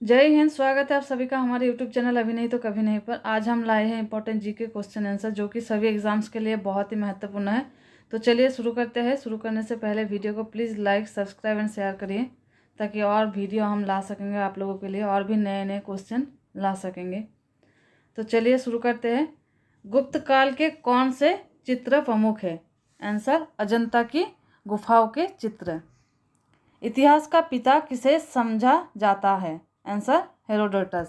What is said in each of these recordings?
जय हिंद। स्वागत है आप सभी का हमारे यूट्यूब चैनल अभी नहीं तो कभी नहीं पर। आज हम लाए हैं इंपॉर्टेंट जीके क्वेश्चन आंसर जो कि सभी एग्जाम्स के लिए बहुत ही महत्वपूर्ण है। तो चलिए शुरू करते हैं। शुरू करने से पहले वीडियो को please like, subscribe and share करिए ताकि और वीडियो हम ला सकेंगे आप लोगों के लिए, और भी नए नए क्वेश्चन ला सकेंगे। तो चलिए शुरू करते हैं। गुप्त काल के कौन से चित्र प्रमुख है? आंसर अजंता की गुफाओं के चित्र। इतिहास का पिता किसे समझा जाता है? Answer Herodotus.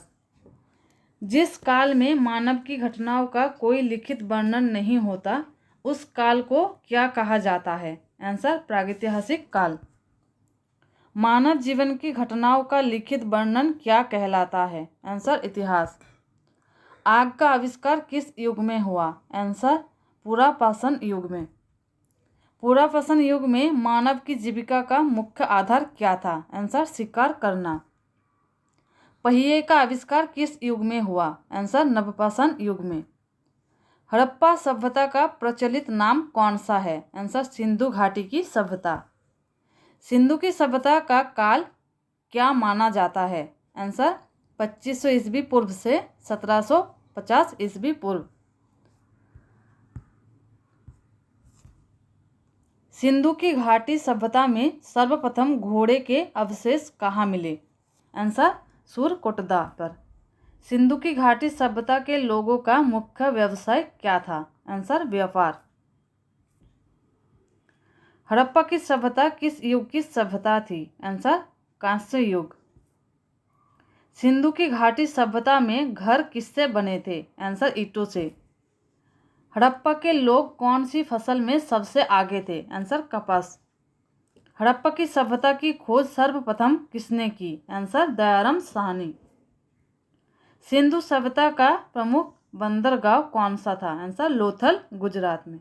जिस काल में मानव की घटनाओं का कोई लिखित वर्णन नहीं होता उस काल को क्या कहा जाता है? आंसर प्रागैतिहासिक काल। मानव जीवन की घटनाओं का लिखित वर्णन क्या कहलाता है? आंसर इतिहास। आग का आविष्कार किस युग में हुआ? आंसर पुरापाषाण युग में। पुरापाषाण युग में मानव की जीविका का मुख्य आधार क्या था? आंसर शिकार करना। पहिए का आविष्कार किस युग में हुआ? आंसर नवपाषाण युग में। हड़प्पा सभ्यता का प्रचलित नाम कौन सा है? आंसर सिंधु घाटी की सभ्यता। सिंधु की सभ्यता का काल क्या माना जाता है? आंसर 2500 ईस्वी पूर्व से 1750 ईस्वी पूर्व। सिंधु की घाटी सभ्यता में सर्वप्रथम घोड़े के अवशेष कहाँ मिले? आंसर सुरकोटदा पर। सिंधु की घाटी सभ्यता के लोगों का मुख्य व्यवसाय क्या था? आंसर व्यापार। हड़प्पा की सभ्यता किस युग की सभ्यता थी? आंसर कांस्य युग। सिंधु की घाटी सभ्यता में घर किससे बने थे? आंसर ईंटों से। हड़प्पा के लोग कौन सी फसल में सबसे आगे थे? आंसर कपास। हड़प्पा की सभ्यता की खोज सर्वप्रथम किसने की? आंसर दयाराम साहनी। सिंधु सभ्यता का प्रमुख बंदरगाह कौन सा था? आंसर लोथल, गुजरात में।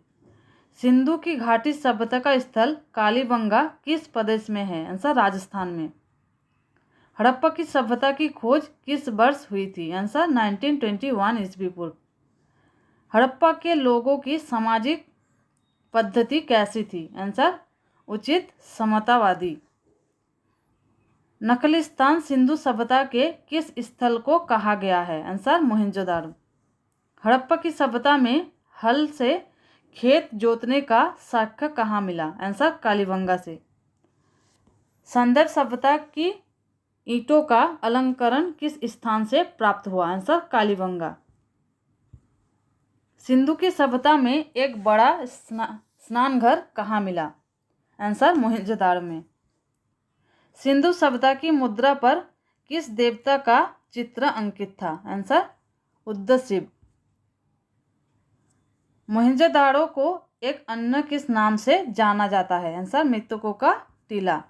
सिंधु की घाटी सभ्यता का स्थल कालीबंगा किस प्रदेश में है? आंसर राजस्थान में। हड़प्पा की सभ्यता की खोज किस वर्ष हुई थी? आंसर 1921 ईस्वी पूर्व। हड़प्पा के लोगों की सामाजिक पद्धति कैसी थी? आंसर उचित समतावादी। नखलिस्तान सिंधु सभ्यता के किस स्थल को कहा गया है? आंसर मोहनजोदाड़ो। हड़प्पा की सभ्यता में हल से खेत जोतने का साक्ष्य कहाँ मिला? आंसर कालीबंगा से। संदैव सभ्यता की ईंटों का अलंकरण किस स्थान से प्राप्त हुआ? आंसर कालीबंगा। सिंधु की सभ्यता में एक बड़ा स्नानघर कहाँ मिला? आंसर मोहनजोदाड़ो में। सिंधु सभ्यता की मुद्रा पर किस देवता का चित्र अंकित था? आंसर उद्द शिव। मोहनजोदाड़ो को एक अन्य किस नाम से जाना जाता है? आंसर मृतकों का टीला।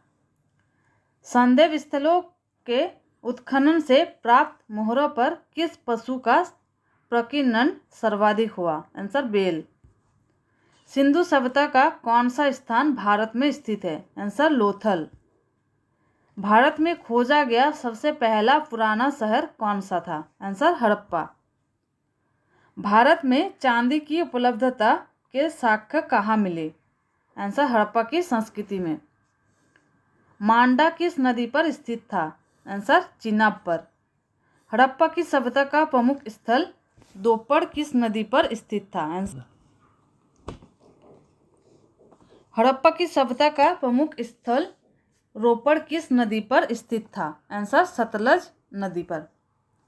संदैव स्थलों के उत्खनन से प्राप्त मोहरों पर किस पशु का प्रकीर्णन सर्वाधिक हुआ? Answer bell. सिंधु सभ्यता का कौन सा स्थान भारत में स्थित है? आंसर लोथल। भारत में खोजा गया सबसे पहला पुराना शहर कौन सा था? आंसर हड़प्पा। भारत में चांदी की उपलब्धता के साक्ष्य कहाँ मिले? आंसर हड़प्पा की संस्कृति में। मांडा किस नदी पर स्थित था? आंसर चिनाब पर। हड़प्पा की सभ्यता का प्रमुख स्थल दोपड़ किस नदी पर स्थित था? हड़प्पा की सभ्यता का प्रमुख स्थल रोपड़ किस नदी पर स्थित था? आंसर सतलज नदी पर।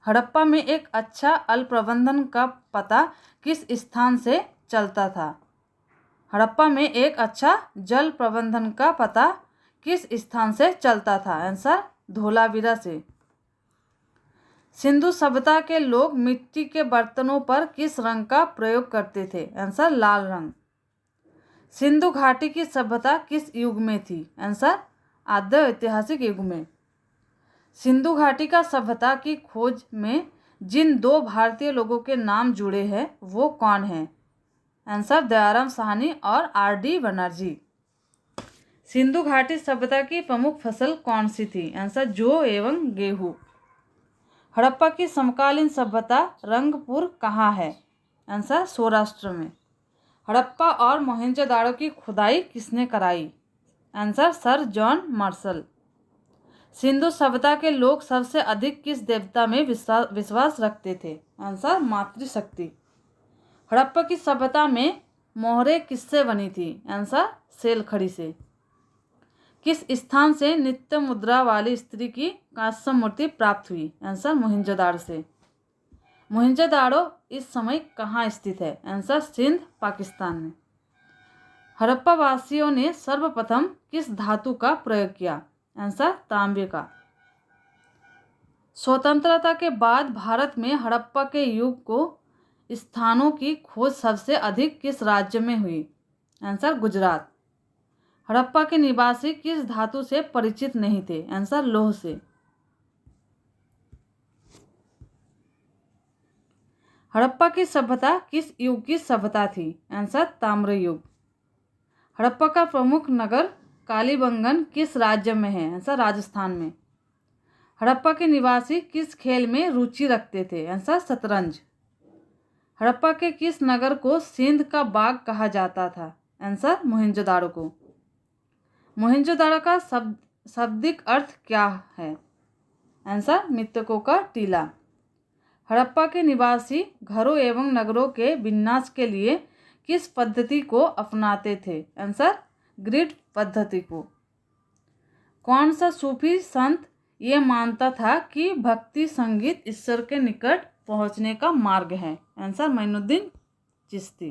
हड़प्पा में एक अच्छा अल प्रबंधन का पता किस स्थान से चलता था? हड़प्पा में एक अच्छा जल प्रबंधन का पता किस स्थान से चलता था? आंसर धोलावीरा से। सिंधु सभ्यता के लोग मिट्टी के बर्तनों पर किस रंग का प्रयोग करते थे? आंसर लाल रंग। सिंधु घाटी की सभ्यता किस युग में थी? आंसर आद्य ऐतिहासिक युग में। सिंधु घाटी का सभ्यता की खोज में जिन दो भारतीय लोगों के नाम जुड़े हैं वो कौन हैं? आंसर दयाराम साहनी और आर.डी. बनर्जी। सिंधु घाटी सभ्यता की प्रमुख फसल कौन सी थी? आंसर जौ एवं गेहूँ। हड़प्पा की समकालीन सभ्यता रंगपुर कहाँ है? आंसर सौराष्ट्र में। हड़प्पा और मोहनजोदाड़ो की खुदाई किसने कराई? Answer sir John Marshall. Sindhu सभ्यता के लोग सबसे अधिक किस देवता में विश्वास रखते थे? आंसर मातृशक्ति। हड़प्पा की सभ्यता में मोहरें किससे बनी थी? आंसर सेलखड़ी से। किस स्थान से नित्य मुद्रा वाली स्त्री की कांस्य मूर्ति प्राप्त हुई? आंसर मोहनजोदाड़ो से। मोहनजोदाड़ो इस समय कहाँ स्थित है? आंसर सिंध, पाकिस्तान में। हड़प्पा वासियों ने सर्वप्रथम किस धातु का प्रयोग किया? आंसर तांबे का। स्वतंत्रता के बाद भारत में हड़प्पा के युग को स्थानों की खोज सबसे अधिक किस राज्य में हुई? आंसर गुजरात। हड़प्पा के निवासी किस धातु से परिचित नहीं थे? आंसर लौह से। हड़प्पा की सभ्यता किस युग की सभ्यता थी? आंसर ताम्र युग। हड़प्पा का प्रमुख नगर कालीबंगन किस राज्य में है? आंसर राजस्थान में। हड़प्पा के निवासी किस खेल में रुचि रखते थे? आंसर शतरंज। हड़प्पा के किस नगर को सिंध का बाग कहा जाता था? आंसर मोहनजोदाड़ो को। मोहनजोदाड़ो का शाब्दिक अर्थ क्या है? आंसर मृतकों का टीला। हड़प्पा के निवासी घरों एवं नगरों के विन्यास के लिए किस पद्धति को अपनाते थे? आंसर ग्रिड पद्धति को। कौन सा सूफी संत ये मानता था कि भक्ति संगीत ईश्वर के निकट पहुंचने का मार्ग है? Answer Moinuddin Chishti.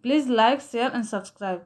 Please like, share and subscribe.